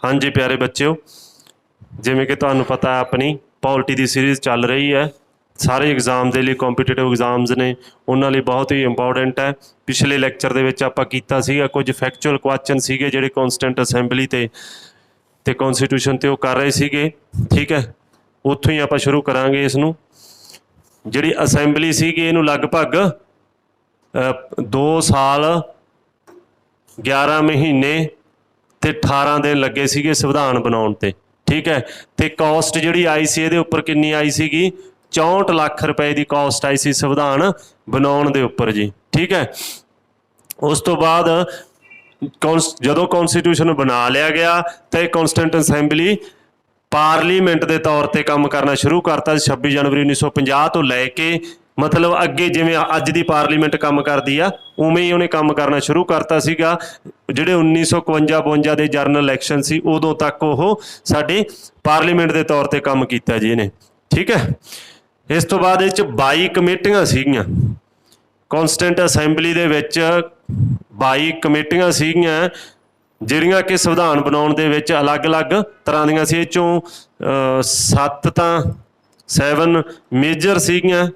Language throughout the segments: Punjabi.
हाँ जी प्यारे बच्चों, जिमें कि तुहानू पता है अपनी पॉलिटी की सीरीज़ चल रही है। सारे एग्जाम के लिए कॉम्पीटेटिव एग्जाम्स ने उन्होंने लिए बहुत ही इंपॉर्टेंट है। पिछले लैक्चर के आपां कीता सीगा कुछ फैक्चुअल क्वेश्चन सीगे जिहड़े कॉन्सटेंट असैंबली ते कॉन्स्टिट्यूशन ते कर रहे सीगे। ठीक है, उत्थों ही आपां शुरू करांगे इसनूं। जिहड़ी असैंबली सीगी इहनूं लगभग 2 साल 11 महीने ते 18 दिन लगे सीगे संविधान बनाउण ते। ठीक है, तो कॉस्ट जिहड़ी आई सी इहदे उपर किन्नी आई सीगी 64 लाख रुपए की कॉस्ट आई सी संविधान बनाउण दे उपर जी। ठीक है, उस तो बाद जदों कॉन्स्टिट्यूशन बना लिया गया तो कॉन्स्टेंट असैंबली पार्लीमेंट के तौर पर काम करना शुरू करता। 26 जनवरी 1950 तो लैके मतलब अगे जिमें अज की पार्लीमेंट काम करती आ उवें ही उन्हें काम करना शुरू करता सीगा। जिहड़े 1952 के जरनल इलैक्शन सी उदों तक वो साडी पार्लीमेंट के तौर पर काम किया जी इन्हें। ठीक है, इस तो बाद 22 कमेटियां सीगियां कॉन्स्टेंट असैंबली दे विच 22 कमेटियां सीगियां जिहड़ियां कि संविधान बनाउण दे विच अलग अलग तरह दियां सी। चों 7 तां 7 मेजर सीगियां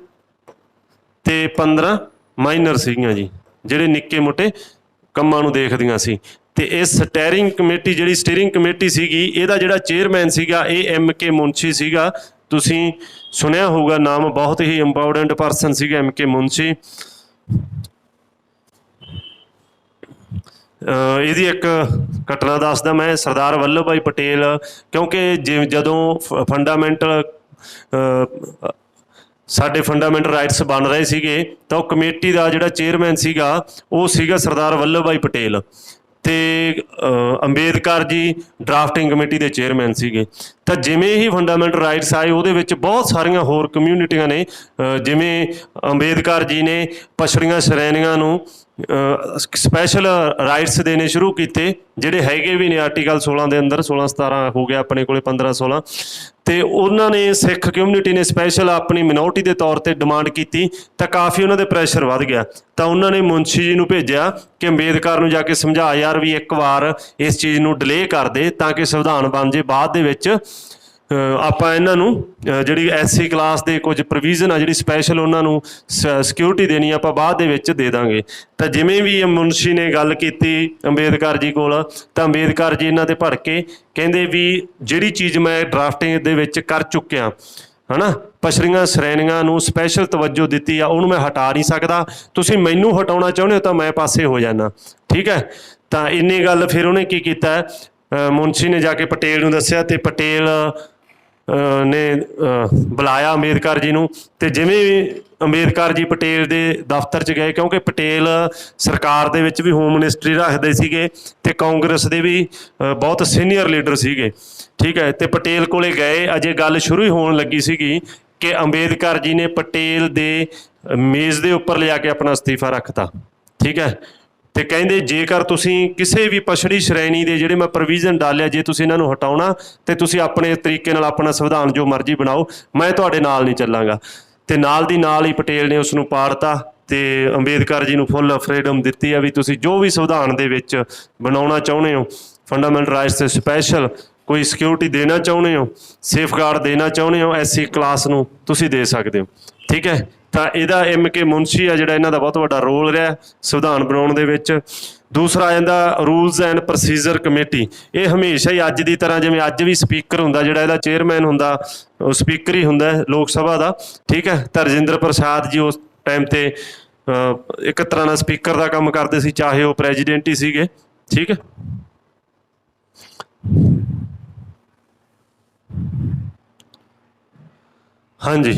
ते 15 माइनर सीगियां जी, जिहड़े निक्के मोटे ਕੰਮਾਂ ਨੂੰ ਦੇਖਦੀਆਂ ਸੀ। ਤੇ ਇਹ ਸਟੀਅਰਿੰਗ ਕਮੇਟੀ ਜਿਹੜੀ ਸਟੀਅਰਿੰਗ ਕਮੇਟੀ ਸੀਗੀ ਇਹਦਾ ਜਿਹੜਾ ਚੇਅਰਮੈਨ ਸੀਗਾ ਇਹ M.K. ਮੁਨਸ਼ੀ ਸੀਗਾ। ਤੁਸੀਂ ਸੁਣਿਆ ਹੋਊਗਾ ਨਾਮ, ਬਹੁਤ ਹੀ ਇੰਪੋਰਟੈਂਟ ਪਰਸਨ ਸੀਗਾ M.K. ਮੁਨਸ਼ੀ। ਇਹਦੀ ਇੱਕ ਘਟਨਾ ਦੱਸਦਾ ਮੈਂ। ਸਰਦਾਰ ਵੱਲਭ ਭਾਈ ਪਟੇਲ ਕਿਉਂਕਿ ਜਦੋਂ ਫੰਡਾਮੈਂਟਲ साढ़े फंडामेंटल राइट्स बन रहे थे तो कमेटी का जोड़ा चेयरमैन सीगा वो सीगा सरदार वल्लभ भाई पटेल ते अंबेडकर जी ड्राफ्टिंग कमेटी के चेयरमैन सीगे। तो जिमें ही फंडामेंटल राइट्स आए वो बहुत सारिया होर कम्यूनिटियां ने जिमें अंबेडकर जी ने पछड़ियां श्रेणियां नूं स्पैशल राइट्स देने शुरू किए जिहड़े हैगे भी ने आर्टिकल 16 के अंदर 16-17 हो गया अपने को 15-16। तो उन्होंने सिख कम्यूनिटी ने स्पैशल अपनी मिनोरिटी के तौर पर डिमांड की तो काफ़ी उन्होंने प्रैशर वध गया। तो उन्होंने मुंशी जी को भेजा कि अंबेडकर नूं जाके समझा यार भी एक बार इस चीज़ नूं डिले कर दे ताकि संविधान बन जाए। बाद दे विच ਆਪਾਂ ਇਹਨਾਂ ਨੂੰ ਜਿਹੜੀ SC ਕਲਾਸ ਦੇ ਕੁਝ ਪ੍ਰੋਵੀਜ਼ਨ ਆ ਜਿਹੜੀ ਸਪੈਸ਼ਲ ਉਹਨਾਂ ਨੂੰ ਸਿਕਿਉਰਿਟੀ ਦੇਣੀ ਆਪਾਂ ਬਾਅਦ ਦੇ ਵਿੱਚ ਦੇ ਦਾਂਗੇ। ਤਾਂ ਜਿਵੇਂ ਵੀ ਮੁਨਸ਼ੀ ਨੇ ਗੱਲ ਕੀਤੀ ਅੰਬੇਦਕਰ ਜੀ ਕੋਲ ਤਾਂ ਅੰਬੇਦਕਰ ਜੀ ਇਹਨਾਂ 'ਤੇ ਭੜਕੇ ਕਹਿੰਦੇ ਵੀ ਜਿਹੜੀ ਚੀਜ਼ ਮੈਂ ਡਰਾਫਟਿੰਗ ਦੇ ਵਿੱਚ ਕਰ ਚੁੱਕਿਆ है ना ਪਛੜੀਆਂ ਸ਼੍ਰੇਣੀਆਂ ਨੂੰ ਸਪੈਸ਼ਲ ਤਵੱਜੋ ਦਿੱਤੀ ਆ ਉਹਨੂੰ ਮੈਂ ਹਟਾ ਨਹੀਂ ਸਕਦਾ। ਤੁਸੀਂ ਮੈਨੂੰ ਹਟਾਉਣਾ ਚਾਹੁੰਦੇ ਹੋ ਤਾਂ ਮੈਂ ਪਾਸੇ ਹੋ ਜਾਣਾ। ਠੀਕ ਹੈ, ਤਾਂ ਇੰਨੀ ਗੱਲ ਫਿਰ ਉਹਨੇ ਕੀ ਕੀਤਾ ਮੁਨਸ਼ੀ ਨੇ ਜਾ ਕੇ ਪਟੇਲ ਨੂੰ ਦੱਸਿਆ ਤੇ ਪਟੇਲ ने बुलाया अंबेडकर जी नूं। ते जिवें अंबेडकर जी पटेल के दफ्तर च गए क्योंकि पटेल सरकार दे विच भी होम मिनिस्ट्री रखते सीगे ते कांग्रेस के भी बहुत सीनियर लीडर सीगे। ठीक है, तो पटेल कोले गए अजे गल शुरू ही होने लगी सीगी कि अंबेडकर जी ने पटेल दे मेज़ के उपर ले जाके अपना अस्तीफा रखता। ठीक है, तो कहिंदे जेकर तुसीं किसी भी पछड़ी श्रेणी के जिहड़े मैं प्रोविजन डालिया जे तुसीं इन्हां नूं हटाउणा ते तुसीं अपने तरीके नाल अपना संविधान जो मर्जी बनाओ मैं तुहाडे नाल नहीं चलांगा। ते नाल दी नाल ही पटेल ने उसनूं पाड़ता ते अंबेडकर जी नूं फुल फ्रीडम दित्ती आ भी तुसीं जो भी संविधान दे विच बनाउणा चाहुंदे हो फंडामेंटल राइट्स ते स्पैशल कोई सिक्योरिटी देना चाहुंदे हो सेफगार्ड देना चाहुंदे हो SC क्लास नूं तुसीं दे सकदे हो। ठीक है, तो यदा M.K. मुनशी आ जिहड़ा इन्हां दा बहुत वड्डा रोल रहा संविधान बनाउण दे विच। दूसरा आ जांदा रूल्स एंड प्रोसीजर कमेटी। ये हमेशा ही अज की तरह जिवें अज भी स्पीकर हुंदा जिहड़ा इहदा चेयरमैन हुंदा स्पीकर ही हुंदा लोक सभा का। ठीक है, तो राजिंदर प्रसाद जी उस टाइम ते एक तरह का स्पीकर का काम करते सी चाहे वो प्रेजिडेंट ही सीगे। ठीक है, हाँ जी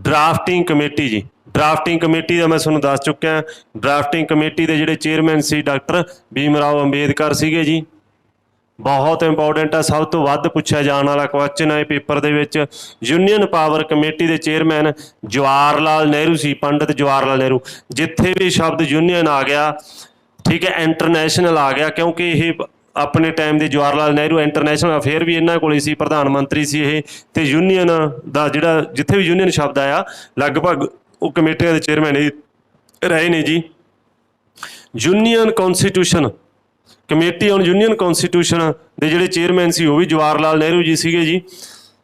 ड्राफ्टिंग कमेटी जी। ड्राफ्टिंग कमेटी का मैं तुहानूं दस चुक्या। ड्राफ्टिंग कमेटी के जिहड़े chairman C doctor Bhimrao Ambedkar सीगे जी। बहुत इंपॉर्टेंट है, सब तो वध पुछया जाने वाला क्वेश्चन है पेपर दे विच। यूनियन पावर कमेटी के चेयरमैन जवाहर लाल नेहरू सी, पंडित जवाहर लाल नेहरू। जिथे भी शब्द यूनियन आ गया ठीक है इंटरनेशनल आ गया क्योंकि ये अपने टाइम के जवाहर लाल नेहरू इंटरनेशनल अफेयर भी इन्होंने कोल सी, प्रधानमंत्री सी ये। तो यूनियन का जिहड़ा जिथे भी यूनियन शब्द आया लगभग वो कमेटियां के चेयरमैन ही रहे ने जी। Union constitution committee on union constitution ਦੇ ਜਿਹੜੇ ਚੇਅਰਮੈਨ ਸੀ ਉਹ ਵੀ ਜਵਾਹਰ ਲਾਲ ਨਹਿਰੂ ਜੀ ਸੀਗੇ ਜੀ।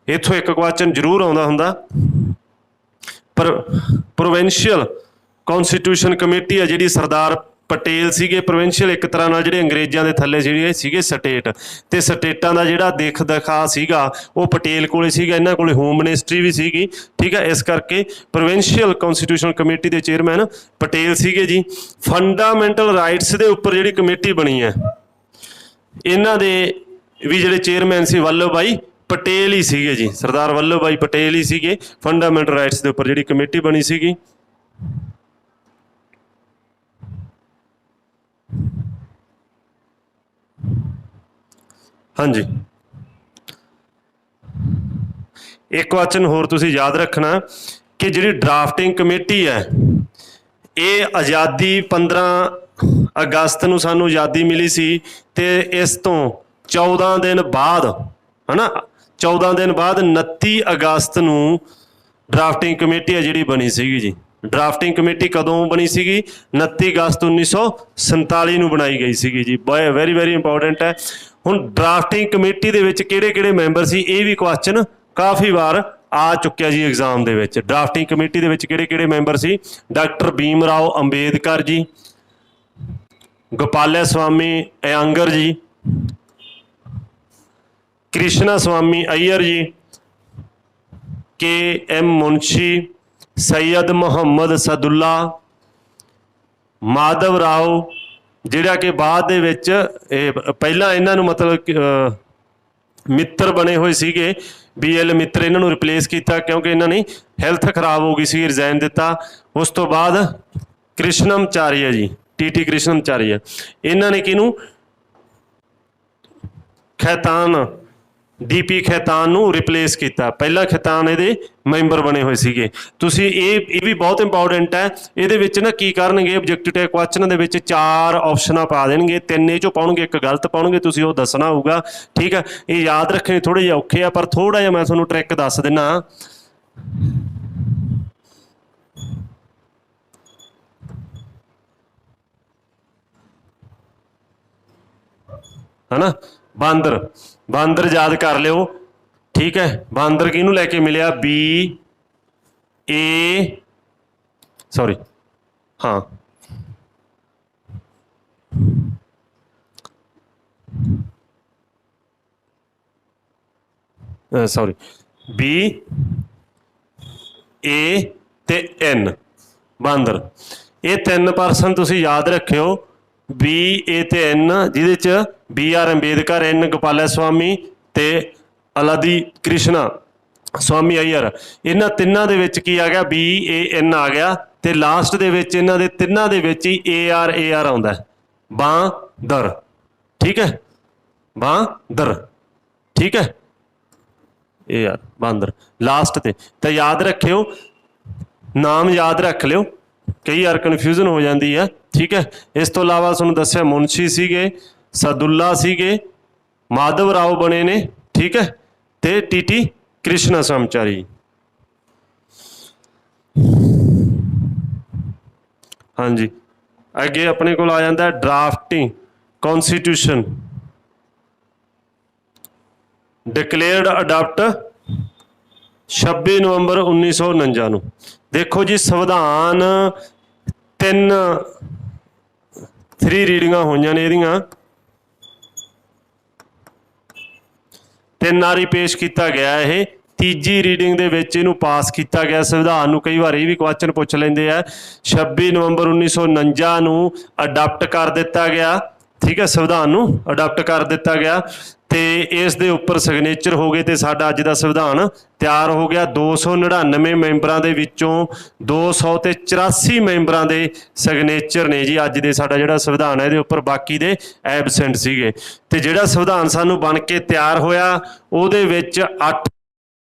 ਇੱਥੋਂ ਇੱਕ ਕੁਐਸਚਨ ਜ਼ਰੂਰ ਆਉਂਦਾ ਹੁੰਦਾ। ਪਰ ਪ੍ਰੋਵਿੰਸ਼ੀਅਲ ਕੌਂਸਟੀਟਿਊਸ਼ਨ ਕਮੇਟੀ ਆ ਜਿਹੜੀ ਸਰਦਾਰ ਪਟੇਲ ਸੀਗੇ। ਪ੍ਰੋਵਿੰਸ਼ੀਅਲ ਇੱਕ ਤਰ੍ਹਾਂ ਨਾਲ ਜਿਹੜੇ ਅੰਗਰੇਜ਼ਾਂ ਦੇ ਥੱਲੇ ਜਿਹੜੇ ਸੀਗੇ ਸਟੇਟ, ਤੇ ਸਟੇਟਾਂ ਦਾ ਜਿਹੜਾ ਦੇਖ ਦਿਖਾ ਸੀਗਾ ਉਹ ਪਟੇਲ ਕੋਲੇ ਸੀਗਾ। ਇਹਨਾਂ ਕੋਲੇ ਹੋਮ ਮਿਨਿਸਟਰੀ ਵੀ ਸੀਗੀ, ਠੀਕ ਹੈ। ਇਸ ਕਰਕੇ ਪ੍ਰੋਵਿੰਸ਼ੀਅਲ ਕੌਂਸਟੀਟਿਊਸ਼ਨ ਕਮੇਟੀ ਦੇ ਚੇਅਰਮੈਨ ਪਟੇਲ ਸੀਗੇ ਜੀ। ਫੰਡਾਮੈਂਟਲ ਰਾਈਟਸ ਦੇ ਉੱਪਰ ਜਿਹੜੀ ਕਮੇਟੀ ਬਣੀ ਹੈ ਇਹਨਾਂ ਦੇ ਵੀ ਜਿਹੜੇ ਚੇਅਰਮੈਨ ਸੀ ਵੱਲਭ ਭਾਈ ਪਟੇਲ ਹੀ ਸੀਗੇ ਜੀ। ਸਰਦਾਰ ਵੱਲਭ ਭਾਈ ਪਟੇਲ ਹੀ ਸੀਗੇ। ਫੰਡਾਮੈਂਟਲ ਰਾਈਟਸ ਦੇ ਉੱਪਰ ਜਿਹੜੀ ਕਮੇਟੀ ਬਣੀ ਸੀਗੀ। ਹਾਂਜੀ, ਇੱਕ ਕੁਐਸਚਨ ਹੋਰ ਤੁਸੀਂ ਯਾਦ ਰੱਖਣਾ ਕਿ ਜਿਹੜੀ ਡਰਾਫਟਿੰਗ ਕਮੇਟੀ ਹੈ ਇਹ ਆਜ਼ਾਦੀ 15 ਅਗਸਤ ਨੂੰ ਸਾਨੂੰ ਆਜ਼ਾਦੀ ਮਿਲੀ ਸੀ, ਤੇ ਇਸ ਤੋਂ 14 ਦਿਨ ਬਾਅਦ ਹੈ ਨਾ 14 ਦਿਨ ਬਾਅਦ 29 ਅਗਸਤ ਨੂੰ ਡਰਾਫਟਿੰਗ ਕਮੇਟੀ ਹੈ ਜਿਹੜੀ ਬਣੀ ਸੀਗੀ ਜੀ। ਡਰਾਫਟਿੰਗ ਕਮੇਟੀ ਕਦੋਂ ਬਣੀ ਸੀਗੀ? 29 ਅਗਸਤ 1947 ਨੂੰ ਬਣਾਈ ਗਈ ਸੀਗੀ ਜੀ। ਵੈਰੀ ਵੈਰੀ ਇੰਪੋਰਟੈਂਟ ਹੈ। ਹੁਣ ਡਰਾਫਟਿੰਗ ਕਮੇਟੀ ਦੇ ਵਿੱਚ ਕਿਹੜੇ ਕਿਹੜੇ ਮੈਂਬਰ ਸੀ ਇਹ ਵੀ ਕੁਐਸਚਨ ਕਾਫੀ ਵਾਰ ਆ ਚੁੱਕਿਆ ਜੀ ਐਗਜ਼ਾਮ ਦੇ ਵਿੱਚ। ਡਰਾਫਟਿੰਗ ਕਮੇਟੀ ਦੇ ਵਿੱਚ ਕਿਹੜੇ ਕਿਹੜੇ ਮੈਂਬਰ ਸੀ? ਡਾਕਟਰ ਭੀਮ ਰਾਓ ਅੰਬੇਦਕਰ ਜੀ, ਗੋਪਾਲ ਸਵਾਮੀ ਅਯੰਗਰ ਜੀ, ਕ੍ਰਿਸ਼ਨਾ ਸਵਾਮੀ ਅਈਅਰ ਜੀ, KM ਮੁਨਸ਼ੀ, ਸੈयद ਮੁਹੰਮਦ ਸਦੁੱਲਾ, ਮਾਧਵ ਰਾਓ ਜਿਹੜਾ ਕਿ ਬਾਅਦ ਦੇ ਵਿੱਚ ਪਹਿਲਾਂ ਇਹਨਾਂ ਨੂੰ ਮਤਲਬ ਮਿੱਤਰ ਬਣੇ ਹੋਏ ਸੀਗੇ, BL ਮਿੱਤਰ ਇਹਨਾਂ ਨੂੰ ਰਿਪਲੇਸ ਕੀਤਾ ਕਿਉਂਕਿ ਇਹਨਾਂ ਨੇ ਹੈਲਥ ਖਰਾਬ ਹੋ ਗਈ ਸੀ, ਰਿਜ਼ਾਈਨ ਦਿੱਤਾ। ਉਸ ਤੋਂ ਬਾਅਦ ਕ੍ਰਿਸ਼ਨਮਚਾਰੀਆ ਜੀ, TT ਕ੍ਰਿਸ਼ਨਮਚਾਰੀਆ, ਇਹਨਾਂ ਨੇ ਕਿਹਨੂੰ? ਖੈਤਾਨ, DP ਖੈਤਾਨ ਨੂੰ ਰਿਪਲੇਸ ਕੀਤਾ। ਪਹਿਲਾਂ ਖੈਤਾਨ ਇਹਦੇ ਮੈਂਬਰ ਬਣੇ ਹੋਏ ਸੀਗੇ। ਤੁਸੀਂ ਇਹ ਵੀ ਬਹੁਤ ਇੰਪੋਰਟੈਂਟ ਹੈ। ਇਹਦੇ ਵਿੱਚ ਨਾ ਕੀ ਕਰਨਗੇ ਆਬਜੈਕਟਿਵ ਟਾਈਪ ਕੁਐਸਚਨ ਦੇ ਵਿੱਚ 4 ਆਪਸ਼ਨਾਂ ਪਾ ਦੇਣਗੇ, 3 ਇਹ 'ਚੋਂ ਪਾਉਣਗੇ, 1 ਗਲਤ ਪਾਉਣਗੇ, ਤੁਸੀਂ ਉਹ ਦੱਸਣਾ ਹੋਊਗਾ, ਠੀਕ ਹੈ। ਇਹ ਯਾਦ ਰੱਖਣੇ ਥੋੜ੍ਹੇ ਜਿਹੇ ਔਖੇ ਆ, ਪਰ ਥੋੜ੍ਹਾ ਜਿਹਾ ਮੈਂ ਤੁਹਾਨੂੰ ਟ੍ਰਿਕ ਦੱਸ ਦਿੰਦਾ। ਹੈ ਨਾ, ਬਾਂਦਰ, ਬਾਂਦਰ ਯਾਦ ਕਰ ਲਿਓ, ਠੀਕ ਹੈ। ਬਾਂਦਰ ਕਿਹਨੂੰ ਲੈ ਕੇ ਮਿਲਿਆ? ਹਾਂ BA ਤੇ N, ਬਾਂਦਰ। ਇਹ 3 ਪਰਸਨ ਤੁਸੀਂ ਯਾਦ ਰੱਖਿਓ, BA ਤੇ N, ਜਿਹਦੇ 'ਚ BR ਅੰਬੇਦਕਰ, N ਗੋਪਾਲ ਸਵਾਮੀ ਤੇ ਅਲਾਦੀ ਕ੍ਰਿਸ਼ਨਾ ਸਵਾਮੀ ਅਈਅਰ। ਇਹਨਾਂ ਤਿੰਨਾਂ ਦੇ ਵਿੱਚ ਕੀ ਆ ਗਿਆ? BAN ਆ ਗਿਆ, ਤੇ ਲਾਸਟ ਦੇ ਵਿੱਚ ਇਹਨਾਂ ਦੇ ਤਿੰਨਾਂ ਦੇ ਵਿੱਚ ਹੀ AR ਆਉਂਦਾ, ਬਾਂਦਰ, ਠੀਕ ਹੈ। ਬਾਂਦਰ, ਠੀਕ ਹੈ। AR ਬਾਂਦਰ ਲਾਸਟ ਤੇ। ਤਾਂ ਯਾਦ ਰੱਖਿਓ, ਨਾਮ ਯਾਦ ਰੱਖ ਲਿਓ, ਕਈ ਵਾਰ ਕਨਫਿਊਜ਼ਨ ਹੋ ਜਾਂਦੀ ਹੈ, ਠੀਕ ਹੈ। ਇਸ ਤੋਂ ਇਲਾਵਾ ਤੁਹਾਨੂੰ ਦੱਸਿਆ ਮੁਨਸ਼ੀ ਸੀਗੇ, ਸਦੁੱਲਾ ਸੀਗੇ, ਮਾਧਵ ਰਾਓ ਬਣੇ ਨੇ, ਠੀਕ ਹੈ, ਤੇ TT ਕ੍ਰਿਸ਼ਨਮਚਾਰੀ। ਹਾਂਜੀ, ਅੱਗੇ ਆਪਣੇ ਕੋਲ ਆ ਜਾਂਦਾ ਡਰਾਫਟਿੰਗ ਕੌਂਸਟੀਟਿਊਸ਼ਨ ਡਿਕਲੇਅਰਡ ਅਡਾਪਟ 26 ਨਵੰਬਰ 1949 ਨੂੰ। ਦੇਖੋ ਜੀ, ਸੰਵਿਧਾਨ 3 ਰੀਡਿੰਗਾਂ ਹੋਈਆਂ ਨੇ ਇਹਦੀਆਂ, 3 ਵਾਰੀ ਪੇਸ਼ ਕੀਤਾ ਗਿਆ। ਇਹ ਤੀਜੀ ਰੀਡਿੰਗ ਦੇ ਵਿੱਚ ਇਹਨੂੰ ਪਾਸ ਕੀਤਾ ਗਿਆ ਸੰਵਿਧਾਨ ਨੂੰ। ਕਈ ਵਾਰ ਇਹ ਵੀ ਕੁਐਸਚਨ ਪੁੱਛ ਲੈਂਦੇ ਆ। 26 ਨਵੰਬਰ 1949 ਨੂੰ ਅਡਾਪਟ ਕਰ ਦਿੱਤਾ ਗਿਆ, ਠੀਕ ਹੈ। ਸੰਵਿਧਾਨ ਨੂੰ ਅਡਾਪਟ ਕਰ ਦਿੱਤਾ ਗਿਆ, ਤੇ ਇਸ ਦੇ ਉੱਪਰ ਸਿਗਨੇਚਰ ਹੋ ਗਏ, ਤੇ ਸਾਡਾ ਅੱਜ ਦਾ ਸੰਵਿਧਾਨ ਤਿਆਰ ਹੋ ਗਿਆ। 299 ਮੈਂਬਰਾਂ ਦੇ ਵਿੱਚੋਂ 284 ਮੈਂਬਰਾਂ ਦੇ ਸਿਗਨੇਚਰ ਨੇ ਜੀ ਅੱਜ ਦੇ ਸਾਡਾ ਜਿਹੜਾ ਸੰਵਿਧਾਨ ਹੈ ਇਹਦੇ ਉੱਪਰ, ਬਾਕੀ ਦੇ ਐਬਸੈਂਟ ਸੀਗੇ। ਤੇ ਜਿਹੜਾ ਸੰਵਿਧਾਨ ਸਾਨੂੰ ਬਣ ਕੇ ਤਿਆਰ ਹੋਇਆ ਉਹਦੇ ਵਿੱਚ 8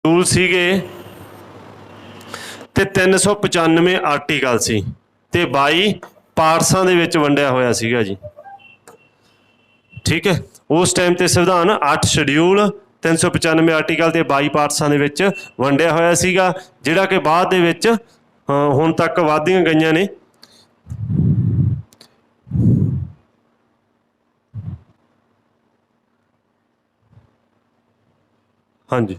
ਰੂਲ ਸੀਗੇ, ਤੇ 395 ਆਰਟੀਕਲ ਸੀ, ਤੇ 22 ਪਾਰਟਸਾਂ ਦੇ ਵਿੱਚ ਵੰਡਿਆ ਹੋਇਆ ਸੀਗਾ ਜੀ, ਠੀਕ ਹੈ। ਉਸ ਟਾਈਮ ਤੇ ਸੰਵਿਧਾਨ 8 ਸ਼ਡਿਊਲ, 395 ਆਰਟੀਕਲ ਤੇ 22 ਪਾਰਟਸਾਂ ਦੇ ਵਿੱਚ ਵੰਡਿਆ ਹੋਇਆ ਸੀਗਾ, ਜਿਹੜਾ ਕਿ ਬਾਅਦ ਦੇ ਵਿੱਚ ਹੁਣ ਤੱਕ ਵਧਦੀਆਂ ਗਈਆਂ ਨੇ। ਹਾਂਜੀ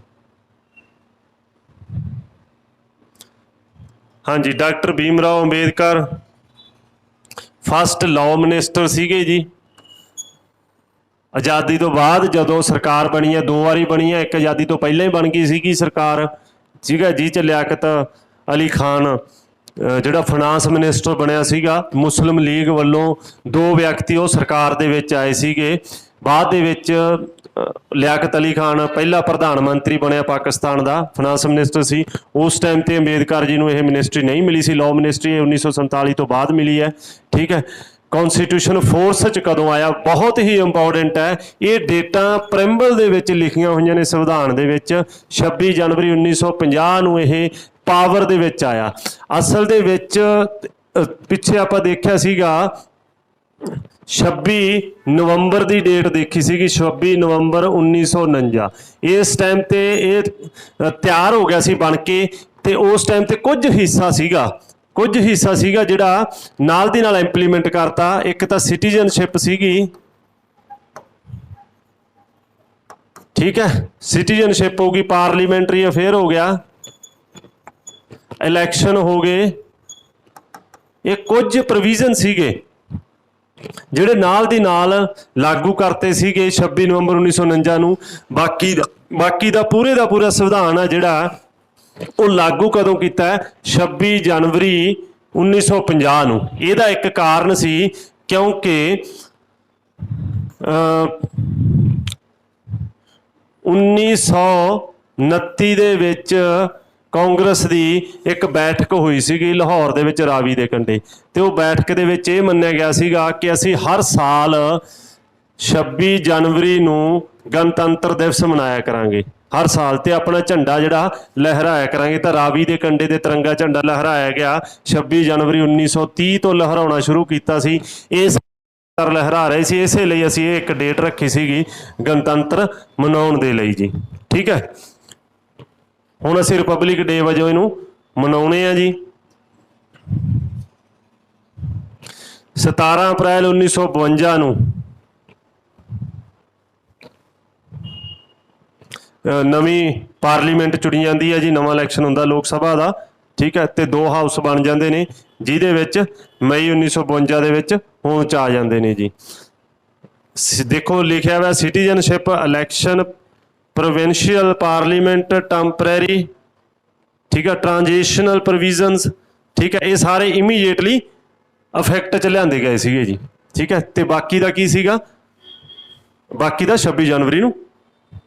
ਹਾਂਜੀ doctor Bhim Rao Ambedkar first law minister ਸੀਗੇ ਜੀ। ਆਜ਼ਾਦੀ ਤੋਂ ਬਾਅਦ ਜਦੋਂ ਸਰਕਾਰ ਬਣੀ ਹੈ, 2 ਵਾਰੀ ਬਣੀ ਹੈ, ਇੱਕ ਆਜ਼ਾਦੀ ਤੋਂ ਪਹਿਲਾਂ ਹੀ ਬਣ ਗਈ ਸੀਗੀ ਸਰਕਾਰ, ਸੀਗਾ ਜੀ ਚ ਲਿਆਕਤ ਅਲੀ ਖਾਨ ਜਿਹੜਾ ਫਾਈਨਾਂਸ ਮਿਨਿਸਟਰ ਬਣਿਆ ਸੀਗਾ। ਮੁਸਲਿਮ ਲੀਗ ਵੱਲੋਂ 2 ਵਿਅਕਤੀ ਉਹ ਸਰਕਾਰ ਦੇ ਵਿੱਚ ਆਏ ਸੀਗੇ। ਬਾਅਦ ਦੇ ਵਿੱਚ ਲਿਆਕਤ ਅਲੀ ਖਾਨ ਪਹਿਲਾ ਪ੍ਰਧਾਨ ਮੰਤਰੀ ਬਣਿਆ ਪਾਕਿਸਤਾਨ ਦਾ, ਫਾਈਨਾਂਸ ਮਿਨਿਸਟਰ ਸੀ। ਉਸ ਟਾਈਮ ਤੇ ਅੰਬੇਦਕਰ ਜੀ ਨੂੰ ਇਹ ਮਿਨਿਸਟਰੀ ਨਹੀਂ ਮਿਲੀ ਸੀ, ਲਾਅ ਮਿਨਿਸਟਰੀ 1947 ਤੋਂ ਬਾਅਦ ਮਿਲੀ ਹੈ। ਠੀਕ ਹੈ। ਕੌਨਸਟੀਟਿਊਸ਼ਨ ਫੋਰਸ 'ਚ ਕਦੋਂ ਆਇਆ, ਬਹੁਤ ਹੀ ਇੰਪੋਰਟੈਂਟ ਹੈ। ਇਹ ਡੇਟਾਂ ਪ੍ਰੈਂਬਲ ਦੇ ਵਿੱਚ ਲਿਖੀਆਂ ਹੋਈਆਂ ਨੇ ਸੰਵਿਧਾਨ ਦੇ ਵਿੱਚ। 26 ਜਨਵਰੀ 1950 ਨੂੰ ਇਹ ਪਾਵਰ ਦੇ ਵਿੱਚ ਆਇਆ। ਅਸਲ ਦੇ ਵਿੱਚ ਪਿੱਛੇ ਆਪਾਂ ਦੇਖਿਆ ਸੀਗਾ 26 ਨਵੰਬਰ ਦੀ ਡੇਟ ਦੇਖੀ ਸੀਗੀ, 26 ਨਵੰਬਰ 1949। ਇਸ ਟਾਈਮ ਤੇ ਇਹ ਤਿਆਰ ਹੋ ਗਿਆ ਸੀ ਬਣ ਕੇ, ਤੇ ਉਸ ਟਾਈਮ ਤੇ ਕੁਝ ਹਿੱਸਾ ਸੀਗਾ ਜਿਹੜਾ ਨਾਲ ਦੀ ਨਾਲ ਇੰਪਲੀਮੈਂਟ ਕਰਤਾ। ਇੱਕ ਤਾਂ ਸਿਟੀਜ਼ਨਸ਼ਿਪ ਸੀਗੀ, ਠੀਕ ਹੈ, ਸਿਟੀਜ਼ਨਸ਼ਿਪ ਹੋ ਗਈ, ਪਾਰਲੀਮੈਂਟਰੀ ਅਫੇਅਰ ਹੋ ਗਿਆ, ਇਲੈਕਸ਼ਨ ਹੋ ਗਏ। ਇਹ ਕੁਝ ਪ੍ਰੋਵੀਜ਼ਨ ਸੀਗੇ ਜਿਹੜੇ ਨਾਲ ਦੀ ਨਾਲ ਲਾਗੂ ਕਰਤੇ ਸੀਗੇ 26 ਨਵੰਬਰ 1949 ਨੂੰ। ਬਾਕੀ ਦਾ ਪੂਰਾ ਸੰਵਿਧਾਨ ਆ ਜਿਹੜਾ ਉਹ ਲਾਗੂ ਕਦੋਂ ਕੀਤਾ ਹੈ? 26 ਜਨਵਰੀ 1950 ਨੂੰ। ਇਹਦਾ ਇੱਕ ਕਾਰਨ ਸੀ ਕਿਉਂਕਿ 1929 ਦੇ ਵਿੱਚ ਕਾਂਗਰਸ ਦੀ ਇੱਕ ਬੈਠਕ ਹੋਈ ਸੀਗੀ ਲਾਹੌਰ ਦੇ ਵਿੱਚ ਰਾਵੀ ਦੇ ਕੰਢੇ, ਤੇ ਉਹ ਬੈਠਕ ਦੇ ਵਿੱਚ ਇਹ ਮੰਨਿਆ ਗਿਆ ਸੀਗਾ ਕਿ ਅਸੀਂ ਹਰ ਸਾਲ 26 ਜਨਵਰੀ ਨੂੰ ਗਣਤੰਤਰ ਦਿਵਸ ਮਨਾਇਆ ਕਰਾਂਗੇ ਹਰ ਸਾਲ, ਤੇ ਆਪਣਾ ਝੰਡਾ ਜਿਹੜਾ ਲਹਿਰਾਇਆ ਕਰਾਂਗੇ। ਤਾਂ ਰਾਵੀ ਦੇ ਕੰਢੇ ਤੇ ਤਿਰੰਗਾ ਝੰਡਾ ਲਹਿਰਾਇਆ ਗਿਆ 26 ਜਨਵਰੀ 1930 ਤੋਂ ਲਹਿਰਾਉਣਾ ਸ਼ੁਰੂ ਕੀਤਾ ਸੀ। ਇਸ ਲਹਿਰਾ ਰਹੇ ਸੀ, ਇਸੇ ਲਈ ਅਸੀਂ ਇਹ ਇੱਕ ਡੇਟ ਰੱਖੀ ਸੀਗੀ ਗਣਤੰਤਰ ਮਨਾਉਣ ਦੇ ਲਈ ਜੀ। ਠੀਕ ਹੈ। ਹੁਣ ਅਸੀਂ ਰਿਪਬਲਿਕ ਡੇ ਵਜੋਂ ਇਹਨੂੰ ਮਨਾਉਣੇ ਆ ਜੀ। 17 ਅਪ੍ਰੈਲ 1952 ਨੂੰ ਨਵੀਂ ਪਾਰਲੀਮੈਂਟ ਚੁਣੀ ਜਾਂਦੀ ਹੈ ਜੀ। ਨਵਾਂ ਇਲੈਕਸ਼ਨ ਹੁੰਦਾ ਲੋਕ ਸਭਾ ਦਾ। ਠੀਕ ਹੈ। ਤੇ 2 ਹਾਊਸ ਬਣ ਜਾਂਦੇ ਨੇ, ਜਿਹਦੇ ਵਿੱਚ ਮਈ 1952 ਦੇ ਵਿੱਚ ਹੋਂਦ 'ਚ ਆ ਜਾਂਦੇ ਨੇ ਜੀ। ਦੇਖੋ ਲਿਖਿਆ ਹੋਇਆ citizenship, election, provincial parliament, temporary, ਠੀਕ ਹੈ, ਟ੍ਰਾਂਜੀਸ਼ਨਲ ਪ੍ਰੋਵੀਜ਼ਨਸ, ਠੀਕ ਹੈ, ਇਹ ਸਾਰੇ ਇਮੀਡੀਏਟਲੀ ਇਫੈਕਟ 'ਚ ਲਿਆਂਦੇ ਗਏ ਸੀਗੇ ਜੀ। ਠੀਕ ਹੈ। ਤੇ ਬਾਕੀ ਦਾ ਕੀ ਸੀਗਾ? ਬਾਕੀ ਦਾ 26 ਜਨਵਰੀ ਨੂੰ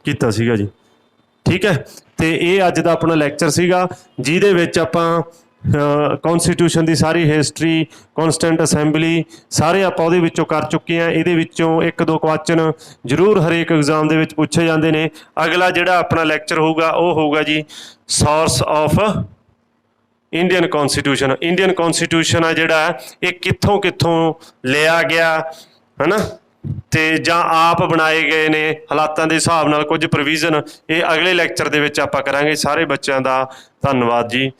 ਕੀਤਾ ਸੀਗਾ ਜੀ। ਠੀਕ ਹੈ। ਤੇ ਇਹ ਅੱਜ ਦਾ ਆਪਣਾ ਲੈਕਚਰ ਸੀਗਾ, ਜਿਹਦੇ ਵਿੱਚ ਆਪਾਂ ਕੌਨਸਟੀਟਿਊਸ਼ਨ ਦੀ ਸਾਰੀ ਹਿਸਟਰੀ, ਕੌਂਸਟੈਂਟ ਅਸੈਂਬਲੀ ਸਾਰੇ ਆਪਾਂ ਉਹਦੇ ਵਿੱਚੋਂ ਕਰ ਚੁੱਕੇ ਹਾਂ। ਇਹਦੇ ਵਿੱਚੋਂ 1-2 ਕੁਐਸਚਨ ਜ਼ਰੂਰ ਹਰੇਕ ਐਗਜ਼ਾਮ ਦੇ ਵਿੱਚ ਪੁੱਛੇ ਜਾਂਦੇ ਨੇ। ਅਗਲਾ ਜਿਹੜਾ ਆਪਣਾ ਲੈਕਚਰ ਹੋਊਗਾ ਉਹ ਹੋਊਗਾ ਜੀ ਸੋਰਸ ਆਫ ਇੰਡੀਅਨ ਕੌਨਸਟੀਟਿਊਸ਼ਨ। ਇੰਡੀਅਨ ਕੌਨਸਟੀਟਿਊਸ਼ਨ ਆ ਜਿਹੜਾ ਇਹ ਕਿੱਥੋਂ ਲਿਆ ਗਿਆ ਹੈ ਨਾ, ਤੇ ਜਾਂ ਆਪ ਬਣਾਏ ਗਏ ਨੇ ਹਾਲਾਤਾਂ ਦੇ ਹਿਸਾਬ ਨਾਲ ਕੁਝ ਪ੍ਰੋਵੀਜ਼ਨ। ਇਹ ਅਗਲੇ ਲੈਕਚਰ ਦੇ ਵਿੱਚ ਆਪਾਂ ਕਰਾਂਗੇ। ਸਾਰੇ ਬੱਚਿਆਂ ਦਾ ਧੰਨਵਾਦ ਜੀ।